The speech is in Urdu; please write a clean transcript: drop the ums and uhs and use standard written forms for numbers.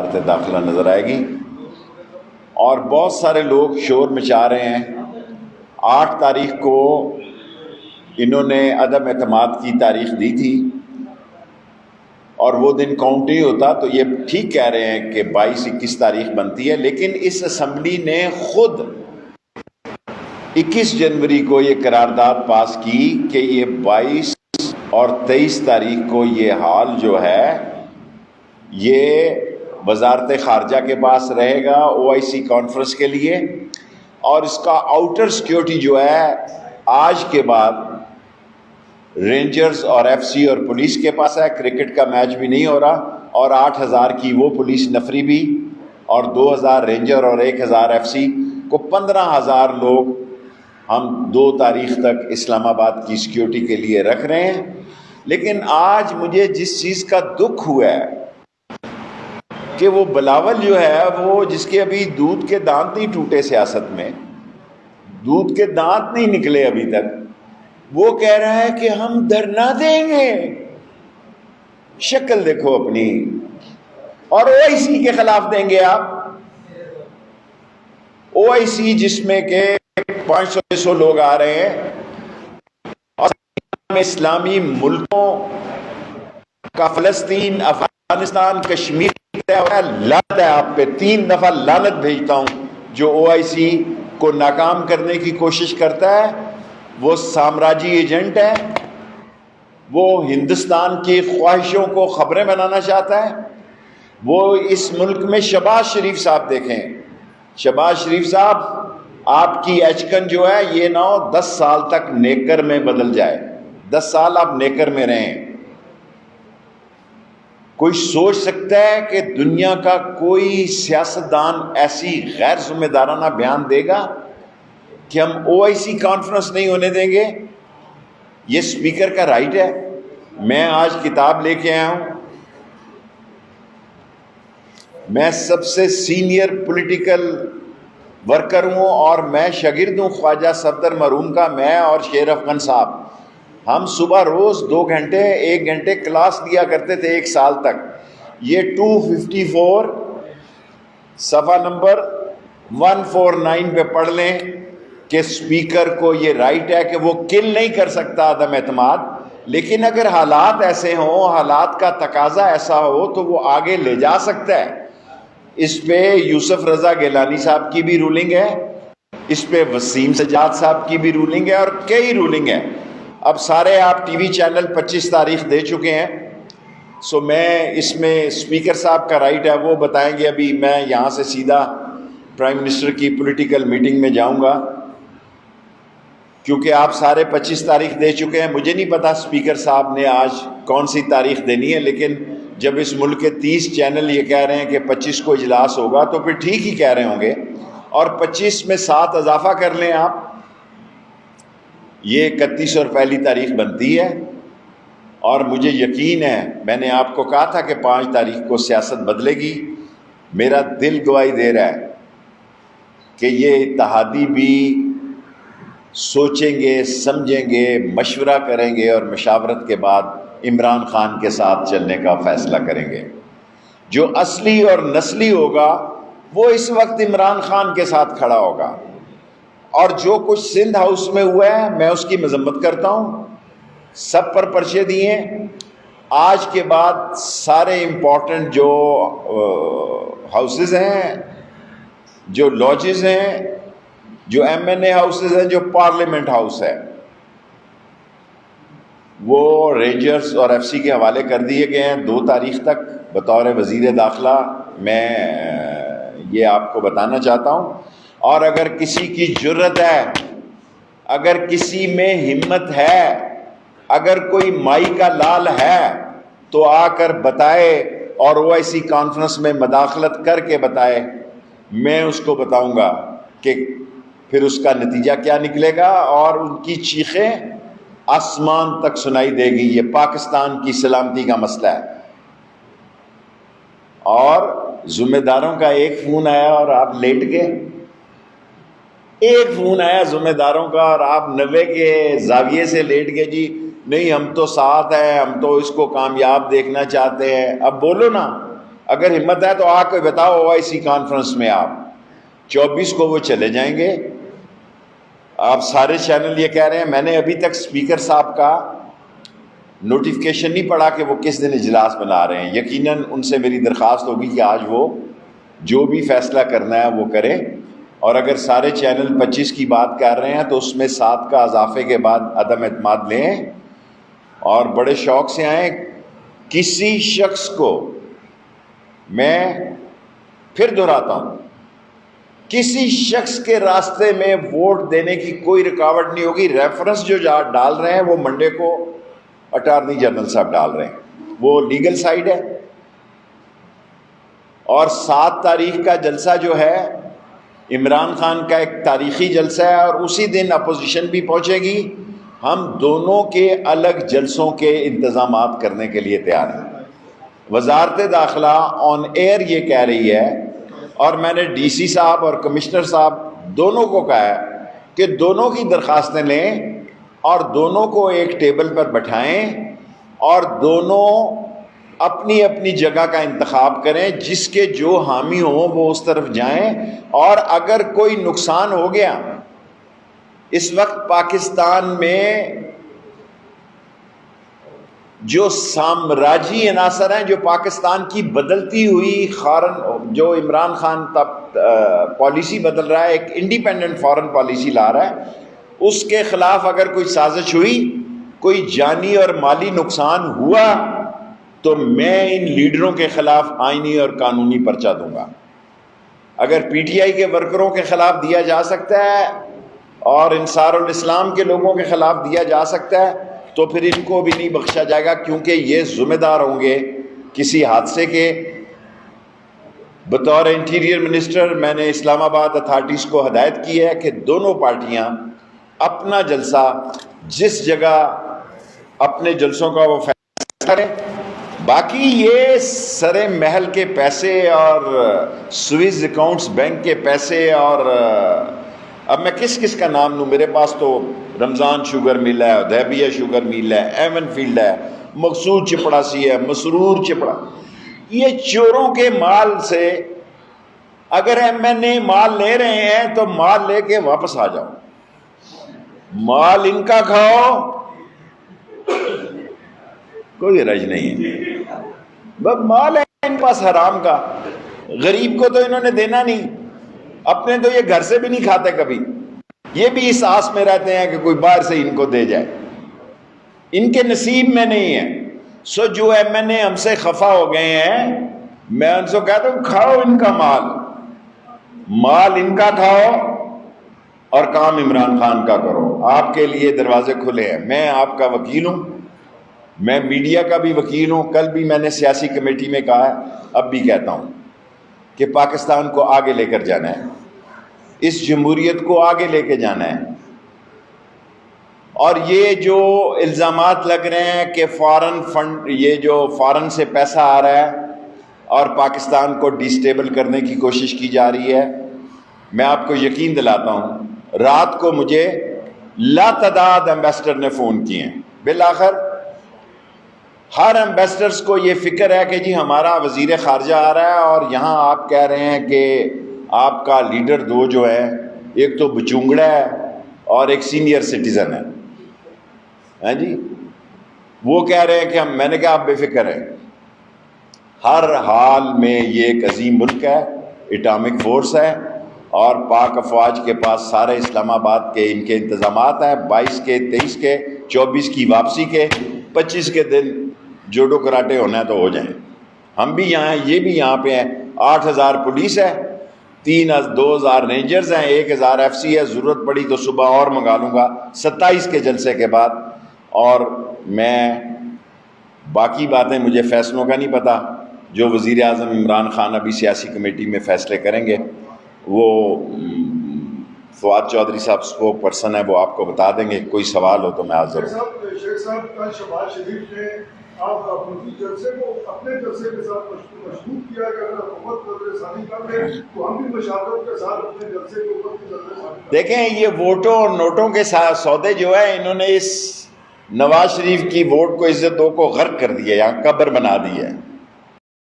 وزارت داخلہ نظر آئے گی، اور بہت سارے لوگ شور مچا رہے ہیں۔ 8 تاریخ کو انہوں نے عدم اعتماد کی تاریخ دی تھی، اور وہ دن کاؤنٹ نہیں ہوتا، تو یہ ٹھیک کہہ رہے ہیں کہ 22-21 تاریخ بنتی ہے، لیکن اس اسمبلی نے خود 21 جنوری کو یہ قرارداد پاس کی کہ یہ 22 اور 23 تاریخ کو یہ ہال جو ہے یہ وزارت خارجہ کے پاس رہے گا OIC کانفرنس کے لیے، اور اس کا آؤٹر سیکیورٹی جو ہے آج کے بعد رینجرز اور FC اور پولیس کے پاس ہے۔ کرکٹ کا میچ بھی نہیں ہو رہا، اور 8000 کی وہ پولیس نفری بھی، اور 2000 رینجر اور 1000 FC کو 15000 لوگ ہم 2 تاریخ تک اسلام آباد کی سیکیورٹی کے لیے رکھ رہے ہیں۔ لیکن آج مجھے جس چیز کا دکھ ہوا ہے کہ وہ بلاول جو ہے، وہ جس کے ابھی دودھ کے دانت نہیں ٹوٹے، سیاست میں دودھ کے دانت نہیں نکلے ابھی تک، وہ کہہ رہا ہے کہ ہم دھرنا دیں گے۔ شکل دیکھو اپنی، اور OIC کے خلاف دیں گے آپ؟ OIC جس میں کہ 500-600 لوگ آ رہے ہیں، اور اسلامی ملکوں کا فلسطین، افغانستان، کشمیر، لعنت ہے آپ پہ، 3 دفعہ لعنت بھیجتا ہوں جو OIC کو ناکام کرنے کی کوشش کرتا ہے۔ وہ سامراجی ایجنٹ ہے، وہ ہندوستان کی خواہشوں کو خبریں بنانا چاہتا ہے۔ وہ اس ملک میں شہباز شریف صاحب دیکھیں، شہباز شریف صاحب آپ کی ایچکن جو ہے یہ 10 سال تک نیکر میں بدل جائے، 10 سال آپ نیکر میں رہیں۔ کوئی سوچ سکتا ہے کہ دنیا کا کوئی سیاستدان ایسی غیر ذمہ دارانہ بیان دے گا کہ ہم OIC کانفرنس نہیں ہونے دیں گے؟ یہ اسپیکر کا رائٹ ہے۔ میں آج کتاب لے کے آیا ہوں، میں سب سے سینئر پولیٹیکل ورکر ہوں، اور میں شاگرد ہوں خواجہ صفدر مرحوم کا۔ میں اور شیر افغان صاحب ہم صبح روز 2 گھنٹے 1 گھنٹے کلاس دیا کرتے تھے 1 سال تک۔ یہ 254 صفحہ نمبر 149 پہ پڑھ لیں کہ اسپیکر کو یہ رائٹ ہے کہ وہ کل نہیں کر سکتا عدم اعتماد، لیکن اگر حالات ایسے ہوں، حالات کا تقاضا ایسا ہو تو وہ آگے لے جا سکتا ہے۔ اس پہ یوسف رضا گیلانی صاحب کی بھی رولنگ ہے، اس پہ وسیم سجاد صاحب کی بھی رولنگ ہے، اور کئی رولنگ ہے۔ اب سارے آپ ٹی وی چینل 25 تاریخ دے چکے ہیں، سو میں اس میں اسپیکر صاحب کا رائٹ ہے، وہ بتائیں گے۔ ابھی میں یہاں سے سیدھا پرائم منسٹر کی پولیٹیکل میٹنگ میں جاؤں گا، کیونکہ آپ سارے 25 تاریخ دے چکے ہیں۔ مجھے نہیں پتا اسپیکر صاحب نے آج کون سی تاریخ دینی ہے، لیکن جب اس ملک کے 30 چینل یہ کہہ رہے ہیں کہ 25 کو اجلاس ہوگا تو پھر ٹھیک ہی کہہ رہے ہوں گے، اور 25 میں 7 اضافہ کر لیں آپ، یہ 31 اور پہلی تاریخ بنتی ہے۔ اور مجھے یقین ہے، میں نے آپ کو کہا تھا کہ 5 تاریخ کو سیاست بدلے گی۔ میرا دل گواہی دے رہا ہے کہ یہ اتحادی بھی سوچیں گے، سمجھیں گے، مشورہ کریں گے، اور مشاورت کے بعد عمران خان کے ساتھ چلنے کا فیصلہ کریں گے۔ جو اصلی اور نسلی ہوگا وہ اس وقت عمران خان کے ساتھ کھڑا ہوگا، اور جو کچھ سندھ ہاؤس میں ہوا ہے میں اس کی مذمت کرتا ہوں۔ سب پر پرچے دیے، آج کے بعد سارے امپورٹنٹ جو ہاؤسز ہیں، جو لاجز ہیں، جو MNA ہاؤسز ہیں، جو پارلیمنٹ ہاؤس ہے، وہ رینجرز اور FC کے حوالے کر دیے گئے ہیں 2 تاریخ تک۔ بطور وزیر داخلہ میں یہ آپ کو بتانا چاہتا ہوں، اور اگر کسی کی جرت ہے، اگر کسی میں ہمت ہے، اگر کوئی مائی کا لال ہے تو آ کر بتائے، اور OIC کانفرنس میں مداخلت کر کے بتائے۔ میں اس کو بتاؤں گا کہ پھر اس کا نتیجہ کیا نکلے گا، اور ان کی چیخیں آسمان تک سنائی دے گی۔ یہ پاکستان کی سلامتی کا مسئلہ ہے، اور ذمہ داروں کا ایک فون آیا اور آپ لیٹ گئے، ایک فون آیا ذمہ داروں کا اور آپ 90 کے زاویے سے لیٹ گئے۔ جی نہیں، ہم تو ساتھ ہیں، ہم تو اس کو کامیاب دیکھنا چاہتے ہیں۔ اب بولو نا، اگر ہمت ہے تو آ کے بتاؤ OIC کانفرنس میں آپ 24 کو وہ چلے جائیں گے. آپ سارے چینل یہ کہہ رہے ہیں. میں نے ابھی تک اسپیکر صاحب کا نوٹیفیکیشن نہیں پڑھا کہ وہ کس دن اجلاس بنا رہے ہیں. یقیناً ان سے میری درخواست ہوگی کہ آج وہ جو بھی فیصلہ کرنا ہے وہ کریں. اور اگر سارے چینل 25 کی بات کر رہے ہیں تو اس میں 7 کا اضافے کے بعد عدم اعتماد لیں اور بڑے شوق سے آئیں. کسی شخص کو میں پھر دہراتا ہوں, کسی شخص کے راستے میں ووٹ دینے کی کوئی رکاوٹ نہیں ہوگی. ریفرنس جو ڈال رہے ہیں وہ منڈے کو اٹارنی جنرل صاحب ڈال رہے ہیں, وہ لیگل سائیڈ ہے. اور 7 تاریخ کا جلسہ جو ہے عمران خان کا ایک تاریخی جلسہ ہے اور اسی دن اپوزیشن بھی پہنچے گی. ہم دونوں کے الگ جلسوں کے انتظامات کرنے کے لیے تیار ہیں. وزارت داخلہ آن ایئر یہ کہہ رہی ہے اور میں نے DC صاحب اور کمشنر صاحب دونوں کو کہا ہے کہ دونوں کی درخواستیں لیں اور دونوں کو ایک ٹیبل پر بٹھائیں اور دونوں اپنی اپنی جگہ کا انتخاب کریں. جس کے جو حامی ہوں وہ اس طرف جائیں. اور اگر کوئی نقصان ہو گیا, اس وقت پاکستان میں جو سامراجی عناصر ہیں, جو پاکستان کی بدلتی ہوئی جو عمران خان پالیسی بدل رہا ہے, ایک انڈیپینڈنٹ فارن پالیسی لا رہا ہے, اس کے خلاف اگر کوئی سازش ہوئی, کوئی جانی اور مالی نقصان ہوا تو میں ان لیڈروں کے خلاف آئینی اور قانونی پرچہ دوں گا. اگر PTI کے ورکروں کے خلاف دیا جا سکتا ہے اور انصار الاسلام کے لوگوں کے خلاف دیا جا سکتا ہے تو پھر ان کو بھی نہیں بخشا جائے گا, کیونکہ یہ ذمہ دار ہوں گے کسی حادثے کے. بطور انٹیریئر منسٹر میں نے اسلام آباد اتھارٹیز کو ہدایت کی ہے کہ دونوں پارٹیاں اپنا جلسہ جس جگہ اپنے جلسوں کا وہ فیصلہ کریں. باقی یہ سر محل کے پیسے اور سوئس اکاؤنٹس بینک کے پیسے, اور اب میں کس کا نام لوں؟ میرے پاس تو رمضان شوگر مل ہے, حدیبیہ شوگر مل ہے, ایون فیلڈ ہے, مقصود چپڑاسی ہے, مسرور چپڑا. یہ چوروں کے مال سے اگر MNA مال لے رہے ہیں تو مال لے کے واپس آ جاؤ. مال ان کا کھاؤ, کوئی رج نہیں ہے. بس مال ہے ان پاس حرام کا. غریب کو تو انہوں نے دینا نہیں, اپنے تو یہ گھر سے بھی نہیں کھاتے کبھی. یہ بھی اس آس میں رہتے ہیں کہ کوئی باہر سے ان کو دے جائے. ان کے نصیب میں نہیں ہے. سو جو MNA ہم سے خفا ہو گئے ہیں, میں ان سے کہتا ہوں کھاؤ ان کا مال, مال ان کا کھاؤ اور کام عمران خان کا کرو. آپ کے لیے دروازے کھلے ہیں. میں آپ کا وکیل ہوں, میں میڈیا کا بھی وکیل ہوں. کل بھی میں نے سیاسی کمیٹی میں کہا ہے, اب بھی کہتا ہوں کہ پاکستان کو آگے لے کر جانا ہے, اس جمہوریت کو آگے لے کے جانا ہے. اور یہ جو الزامات لگ رہے ہیں کہ فارن فنڈ, یہ جو فارن سے پیسہ آ رہا ہے اور پاکستان کو ڈیسٹیبل کرنے کی کوشش کی جا رہی ہے, میں آپ کو یقین دلاتا ہوں, رات کو مجھے لاتعداد ایمبیسڈر نے فون کیے ہیں. بالآخر ہر ایمبیسڈرز کو یہ فکر ہے کہ جی ہمارا وزیر خارجہ آ رہا ہے اور یہاں آپ کہہ رہے ہیں کہ آپ کا لیڈر دو جو ہے, ایک تو بچونگڑا ہے اور ایک سینئر سٹیزن ہے. ہاں جی, وہ کہہ رہے ہیں کہ میں نے کہا آپ بے فکر ہیں, ہر حال میں یہ ایک عظیم ملک ہے, اٹامک فورس ہے اور پاک افواج کے پاس سارے اسلام آباد کے ان کے انتظامات ہیں. 22 کے, 23 کے, 24 کی واپسی کے, 25 کے دن جوڈو کراٹے ہونا ہے تو ہو جائیں. ہم بھی یہاں ہیں, یہ بھی یہاں پہ ہیں. 8000 پولیس ہے, 2000 رینجرز ہیں, 1000 FC ہے. ضرورت پڑی تو صبح اور منگا لوں گا 27 کے جلسے کے بعد. اور میں باقی باتیں مجھے فیصلوں کا نہیں پتہ, جو وزیر اعظم عمران خان ابھی سیاسی کمیٹی میں فیصلے کریں گے وہ فواد چودھری صاحب اسپوک پرسن ہے, وہ آپ کو بتا دیں گے. کوئی سوال ہو تو میں حاضر ہوں. شیخ صاحب, کل شہباز شریف نے آپ اپنے جلسے کو اپنے جلسے کے ساتھ مشروط کیا کہ اگر حکومت کو ثانی کر لے تو ہم بھی مشاورت کے ساتھ اپنے جلسے کے اوپر. دیکھیں, یہ ووٹوں اور نوٹوں کے ساتھ سودے جو ہے, انہوں نے اس نواز شریف کی ووٹ کو عزت دو کو غرق کر دیا, یہاں قبر بنا دی ہے.